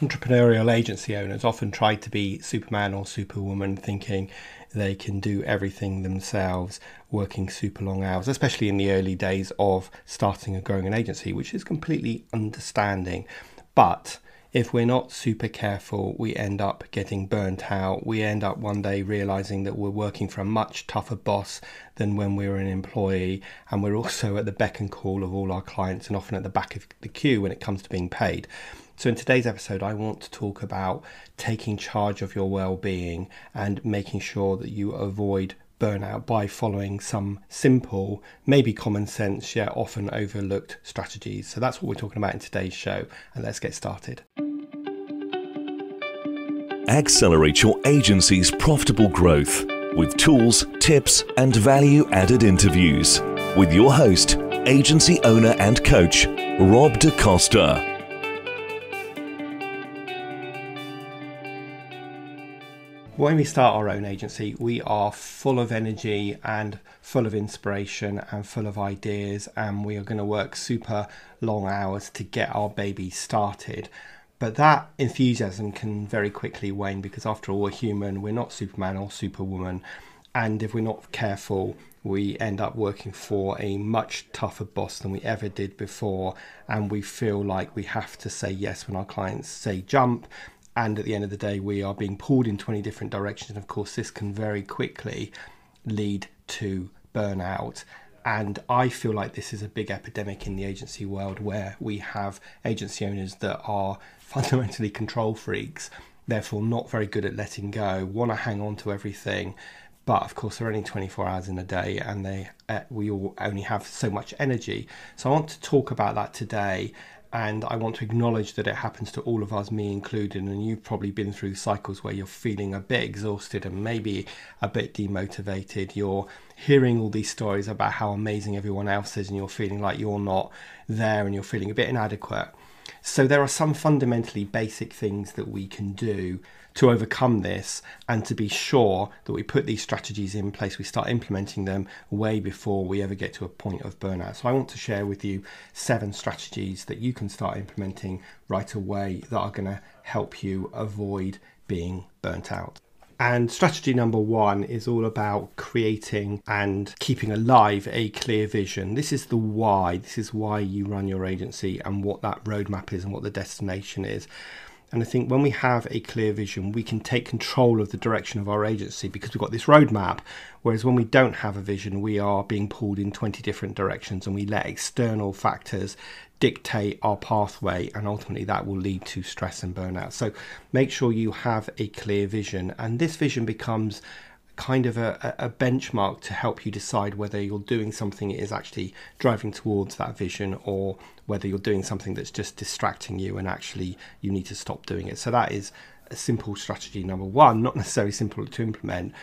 Entrepreneurial agency owners often try to be Superman or Superwoman, thinking they can do everything themselves, working super long hours, especially in the early days of starting and growing an agency, which is completely understanding. But if we're not super careful, we end up getting burnt out. We end up one day realizing that we're working for a much tougher boss than when we were an employee. And we're also at the beck and call of all our clients and often at the back of the queue when it comes to being paid. So in today's episode, I want to talk about taking charge of your well-being and making sure that you avoid burnout by following some simple, maybe common sense, yet often overlooked strategies. So that's what we're talking about in today's show. And let's get started. Accelerate your agency's profitable growth with tools, tips, and value-added interviews with your host, agency owner and coach, Rob DaCosta. When we start our own agency, we are full of energy and full of inspiration and full of ideas, and we are going to work super long hours to get our baby started. But that enthusiasm can very quickly wane because after all, we're human, we're not Superman or Superwoman. And if we're not careful, we end up working for a much tougher boss than we ever did before. And we feel like we have to say yes when our clients say jump. And at the end of the day, we are being pulled in 20 different directions. And of course, this can very quickly lead to burnout. And I feel like this is a big epidemic in the agency world where we have agency owners that are fundamentally control freaks, therefore not very good at letting go, want to hang on to everything. But of course, they're only 24 hours in a day and we all only have so much energy. So I want to talk about that today. And I want to acknowledge that it happens to all of us, me included. And you've probably been through cycles where you're feeling a bit exhausted and maybe a bit demotivated. You're hearing all these stories about how amazing everyone else is and you're feeling like you're not there and you're feeling a bit inadequate. So there are some fundamentally basic things that we can do to overcome this and to be sure that we put these strategies in place, we start implementing them way before we ever get to a point of burnout. So I want to share with you 7 strategies that you can start implementing right away that are going to help you avoid being burnt out. And strategy number 1 is all about creating and keeping alive a clear vision. This is the why. This is why you run your agency and what that roadmap is and what the destination is. And I think when we have a clear vision, we can take control of the direction of our agency because we've got this roadmap. Whereas when we don't have a vision, we are being pulled in 20 different directions and we let external factors dictate our pathway, and ultimately that will lead to stress and burnout. So make sure you have a clear vision, and this vision becomes kind of a benchmark to help you decide whether you're doing something that is actually driving towards that vision or whether you're doing something that's just distracting you and actually you need to stop doing it. So that is a simple strategy number 1, not necessarily simple to implement,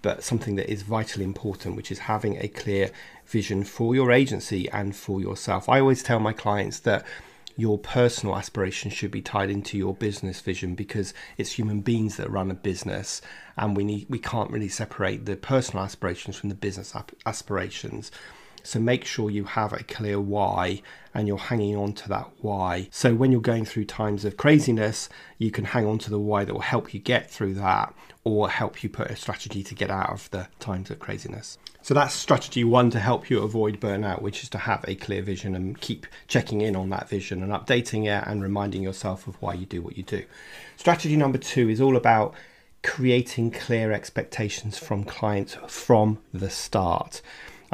but something that is vitally important, which is having a clear vision for your agency and for yourself. I always tell my clients that your personal aspirations should be tied into your business vision because it's human beings that run a business, and we can't really separate the personal aspirations from the business aspirations. So make sure you have a clear why and you're hanging on to that why. So when you're going through times of craziness, you can hang on to the why that will help you get through that or help you put a strategy to get out of the times of craziness. So that's strategy 1 to help you avoid burnout, which is to have a clear vision and keep checking in on that vision and updating it and reminding yourself of why you do what you do. Strategy number 2 is all about creating clear expectations from clients from the start.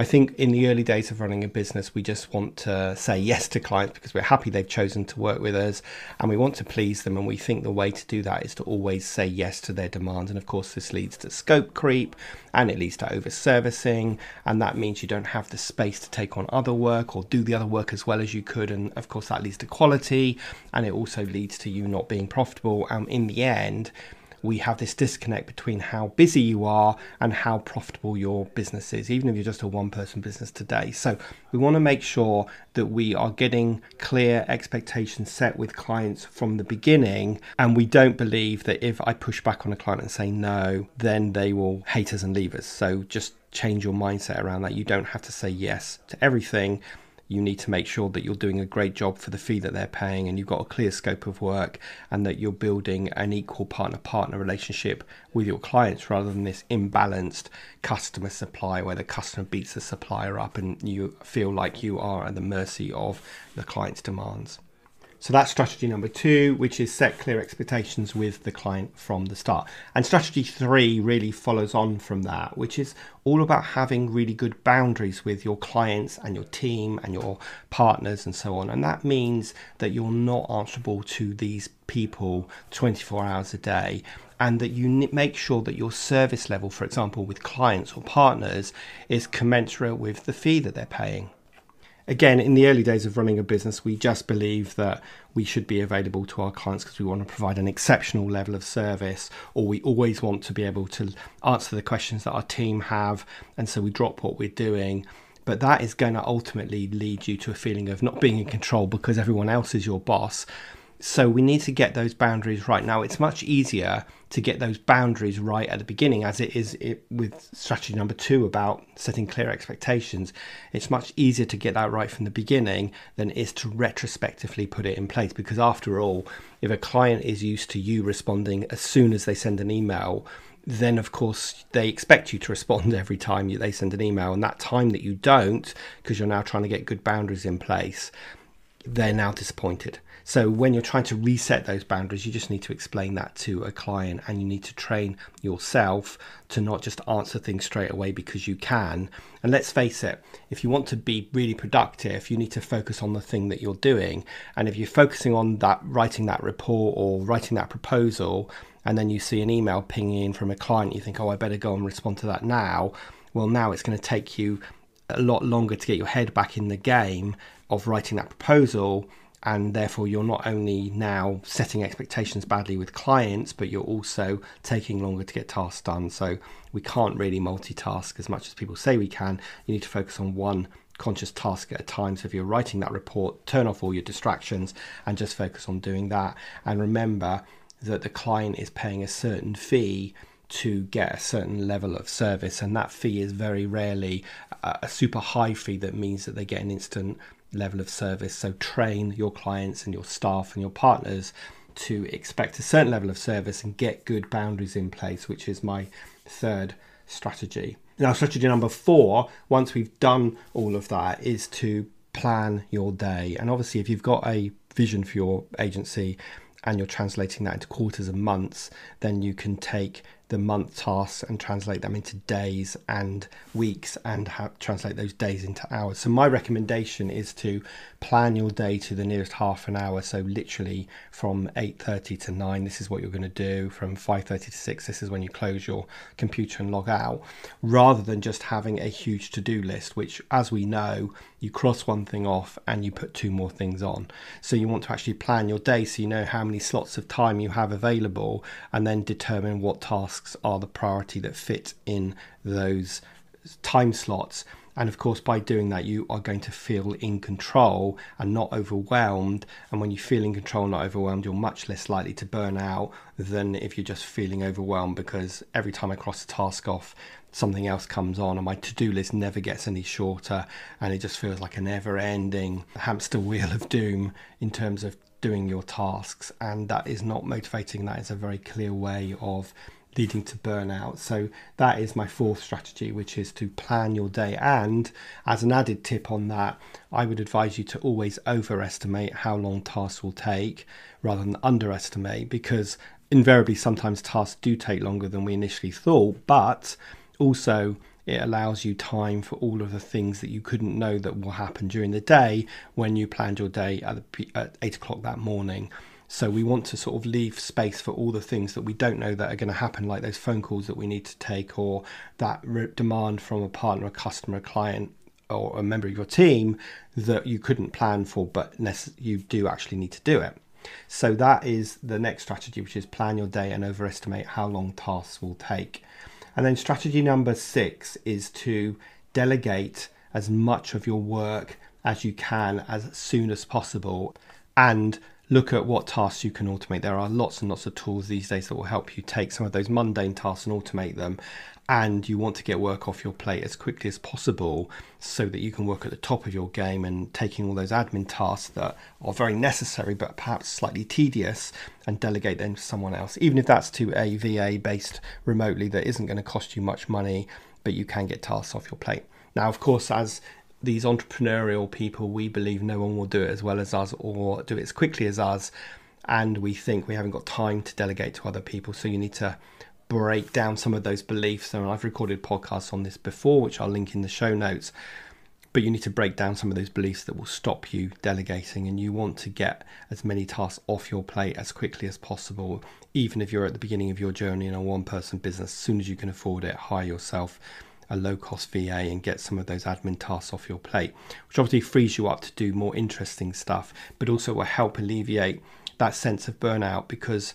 I think in the early days of running a business, we just want to say yes to clients because we're happy they've chosen to work with us and we want to please them. And we think the way to do that is to always say yes to their demands. And of course, this leads to scope creep and it leads to over-servicing. And that means you don't have the space to take on other work or do the other work as well as you could. And of course, that leads to quality and it also leads to you not being profitable. And in the end, we have this disconnect between how busy you are and how profitable your business is, even if you're just a one-person business today. So we want to make sure that we are getting clear expectations set with clients from the beginning, and we don't believe that if I push back on a client and say no, then they will hate us and leave us. So just change your mindset around that. You don't have to say yes to everything. you need to make sure that you're doing a great job for the fee that they're paying, and you've got a clear scope of work, and that you're building an equal partner-partner relationship with your clients rather than this imbalanced customer-supply where the customer beats the supplier up and you feel like you are at the mercy of the client's demands. So that's strategy number 2, which is set clear expectations with the client from the start. And strategy 3 really follows on from that, which is all about having really good boundaries with your clients and your team and your partners and so on. And that means that you're not answerable to these people 24 hours a day, and that you make sure that your service level, for example, with clients or partners, is commensurate with the fee that they're paying. Again, in the early days of running a business, we just believe that we should be available to our clients because we want to provide an exceptional level of service, or we always want to be able to answer the questions that our team have, and so we drop what we're doing. But that is going to ultimately lead you to a feeling of not being in control because everyone else is your boss. So we need to get those boundaries right. Now, it's much easier to get those boundaries right at the beginning, as it is with strategy number 2 about setting clear expectations. It's much easier to get that right from the beginning than it is to retrospectively put it in place, because after all, if a client is used to you responding as soon as they send an email, then of course they expect you to respond every time they send an email, and that time that you don't, because you're now trying to get good boundaries in place, they're now disappointed. So when you're trying to reset those boundaries, you just need to explain that to a client, and you need to train yourself to not just answer things straight away because you can. And let's face it, if you want to be really productive, you need to focus on the thing that you're doing. And if you're focusing on that, writing that report or writing that proposal, and then you see an email pinging in from a client, you think, oh, I better go and respond to that now. Well, now it's going to take you a lot longer to get your head back in the game of writing that proposal, and therefore you're not only now setting expectations badly with clients, but you're also taking longer to get tasks done. So we can't really multitask as much as people say we can. You need to focus on one conscious task at a time. So if you're writing that report, turn off all your distractions and just focus on doing that. And remember that the client is paying a certain fee to get a certain level of service, and that fee is very rarely a super high fee that means that they get an instant level of service. So train your clients and your staff and your partners to expect a certain level of service and get good boundaries in place, which is my 3rd strategy. Now, strategy number 4, once we've done all of that, is to plan your day. And obviously, if you've got a vision for your agency and you're translating that into quarters and months, then you can take the month tasks and translate them into days and weeks, and translate those days into hours. So my recommendation is to plan your day to the nearest half an hour. So literally from 8:30 to 9, this is what you're going to do. From 5:30 to 6, this is when you close your computer and log out, rather than just having a huge to-do list, which, as we know, you cross one thing off and you put 2 more things on. So you want to actually plan your day so you know how many slots of time you have available, and then determine what tasks are the priority that fit in those time slots. And of course, by doing that, you are going to feel in control and not overwhelmed. And when you feel in control, not overwhelmed, you're much less likely to burn out than if you're just feeling overwhelmed, because every time I cross a task off, something else comes on, and my to-do list never gets any shorter, and it just feels like a never-ending hamster wheel of doom in terms of doing your tasks. And that is not motivating. That is a very clear way of leading to burnout. So that is my 4th strategy, which is to plan your day. And as an added tip on that, I would advise you to always overestimate how long tasks will take rather than underestimate, because invariably sometimes tasks do take longer than we initially thought, but also it allows you time for all of the things that you couldn't know that will happen during the day when you planned your day at 8 o'clock that morning. So we want to sort of leave space for all the things that we don't know that are going to happen, like those phone calls that we need to take, or that demand from a partner, a customer, a client, or a member of your team that you couldn't plan for, but you do actually need to do it. So that is the next strategy, which is plan your day and overestimate how long tasks will take. And then strategy number 6 is to delegate as much of your work as you can as soon as possible, and look at what tasks you can automate. There are lots and lots of tools these days that will help you take some of those mundane tasks and automate them. And you want to get work off your plate as quickly as possible so that you can work at the top of your game, and taking all those admin tasks that are very necessary but perhaps slightly tedious and delegate them to someone else, even if that's to a VA based remotely that isn't going to cost you much money, but you can get tasks off your plate. Now, of course, as these entrepreneurial people, we believe no one will do it as well as us or do it as quickly as us. And we think we haven't got time to delegate to other people. So you need to break down some of those beliefs. And I've recorded podcasts on this before, which I'll link in the show notes. But you need to break down some of those beliefs that will stop you delegating. And you want to get as many tasks off your plate as quickly as possible, even if you're at the beginning of your journey in a one-person business. As soon as you can afford it, hire yourself a low-cost VA and get some of those admin tasks off your plate, which obviously frees you up to do more interesting stuff, but also will help alleviate that sense of burnout, because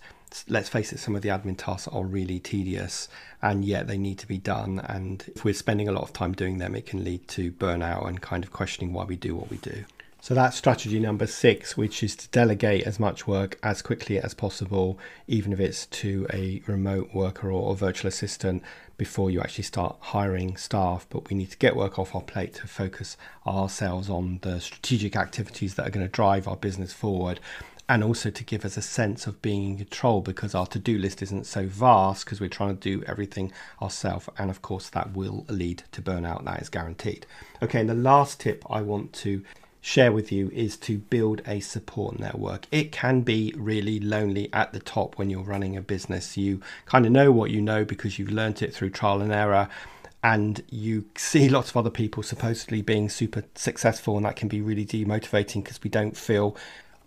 let's face it, some of the admin tasks are really tedious and yet they need to be done. And if we're spending a lot of time doing them, it can lead to burnout and kind of questioning why we do what we do. So that's strategy number 6, which is to delegate as much work as quickly as possible, even if it's to a remote worker or a virtual assistant, before you actually start hiring staff. But we need to get work off our plate to focus ourselves on the strategic activities that are going to drive our business forward, and also to give us a sense of being in control, because our to-do list isn't so vast because we're trying to do everything ourselves. And of course, that will lead to burnout. That is guaranteed. Okay, and the last tip I want to share with you is to build a support network. It can be really lonely at the top when you're running a business. You kind of know what you know because you've learned it through trial and error, and you see lots of other people supposedly being super successful, and that can be really demotivating because we don't feel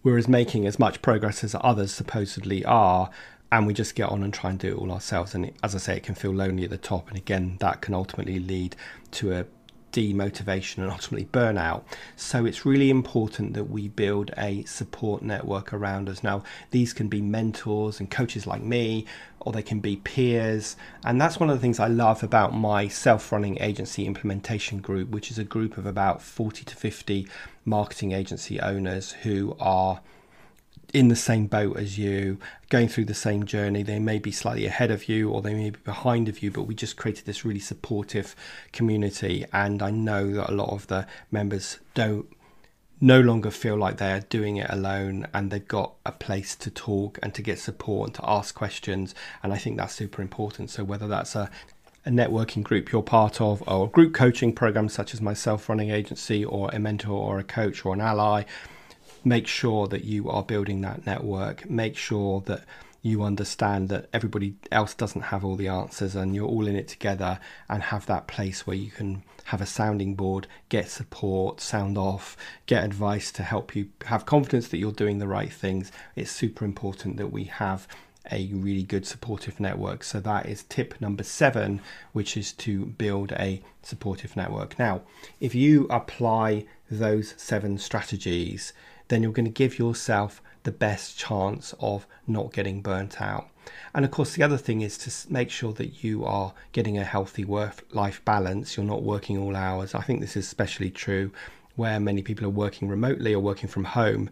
we're making as much progress as others supposedly are, and we just get on and try and do it all ourselves. And as I say, it can feel lonely at the top, and again, that can ultimately lead to a demotivation and ultimately burnout. So it's really important that we build a support network around us. Now, these can be mentors and coaches like me, or they can be peers. And that's one of the things I love about my self-running agency implementation group, which is a group of about 40 to 50 marketing agency owners who are in the same boat as you, going through the same journey. They may be slightly ahead of you or they may be behind of you, but we just created this really supportive community. And I know that a lot of the members no longer feel like they're doing it alone, and they've got a place to talk and to get support and to ask questions. And I think that's super important. So whether that's a networking group you're part of, or a group coaching program such as my self-running agency, or a mentor or a coach or an ally, make sure that you are building that network. Make sure that you understand that everybody else doesn't have all the answers, and you're all in it together, and have that place where you can have a sounding board, get support, sound off, get advice to help you have confidence that you're doing the right things. It's super important that we have a really good supportive network. So that is tip number 7, which is to build a supportive network. Now, if you apply those 7 strategies, then you're going to give yourself the best chance of not getting burnt out. And of course, the other thing is to make sure that you are getting a healthy work-life balance. You're not working all hours. I think this is especially true where many people are working remotely or working from home,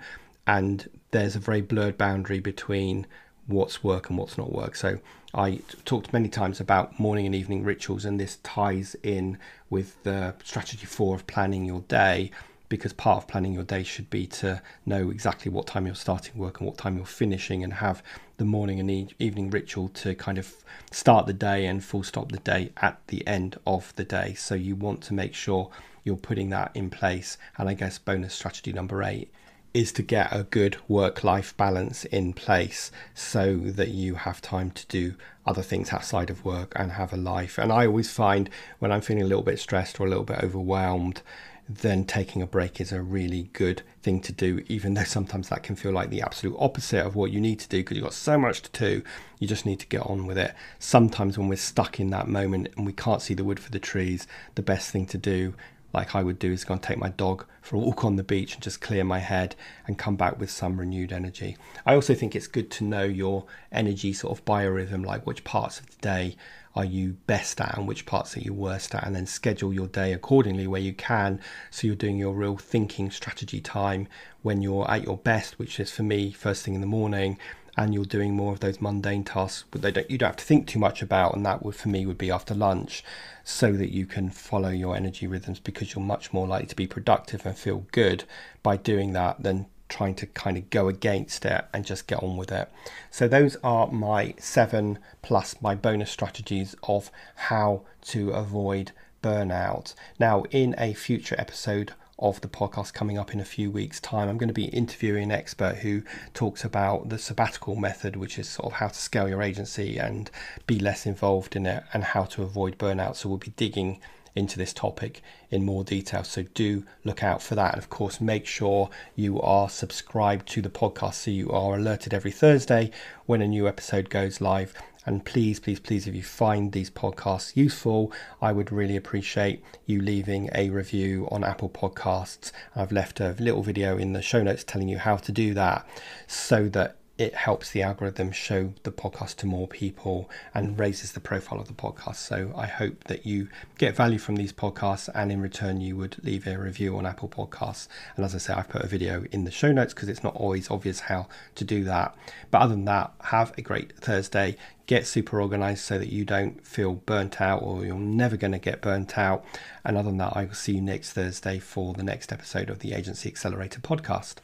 and there's a very blurred boundary between what's work and what's not work. So I talked many times about morning and evening rituals, and this ties in with the strategy 4 of planning your day, because part of planning your day should be to know exactly what time you're starting work and what time you're finishing, and have the morning and evening ritual to kind of start the day and full stop the day at the end of the day. So you want to make sure you're putting that in place. And I guess bonus strategy number 8 is to get a good work-life balance in place so that you have time to do other things outside of work and have a life. And I always find when I'm feeling a little bit stressed or a little bit overwhelmed, then taking a break is a really good thing to do, even though sometimes that can feel like the absolute opposite of what you need to do because you've got so much to do. You just need to get on with it. Sometimes when we're stuck in that moment and we can't see the wood for the trees, the best thing to do like I would do is go and take my dog for a walk on the beach and just clear my head and come back with some renewed energy. I also think it's good to know your energy sort of biorhythm, like which parts of the day are you best at and which parts are you worst at, and then schedule your day accordingly where you can, so you're doing your real thinking strategy time when you're at your best, which is for me first thing in the morning, and you're doing more of those mundane tasks but you don't have to think too much about, and that would for me would be after lunch, so that you can follow your energy rhythms, because you're much more likely to be productive and feel good by doing that than trying to kind of go against it and just get on with it. So those are my 7 plus my bonus strategies of how to avoid burnout. Now, in a future episode of the podcast coming up in a few weeks' time, I'm going to be interviewing an expert who talks about the sabbatical method, which is sort of how to scale your agency and be less involved in it and how to avoid burnout. So we'll be digging into this topic in more detail, so do look out for that. And of course, make sure you are subscribed to the podcast so you are alerted every Thursday when a new episode goes live. And please, if you find these podcasts useful, I would really appreciate you leaving a review on Apple Podcasts. I've left a little video in the show notes telling you how to do that, so that it helps the algorithm show the podcast to more people and raises the profile of the podcast. So I hope that you get value from these podcasts, and in return you would leave a review on Apple Podcasts. And as I say, I've put a video in the show notes because it's not always obvious how to do that. But other than that, have a great Thursday. Get super organized so that you don't feel burnt out, or you're never going to get burnt out. And other than that, I will see you next Thursday for the next episode of the Agency Accelerator podcast.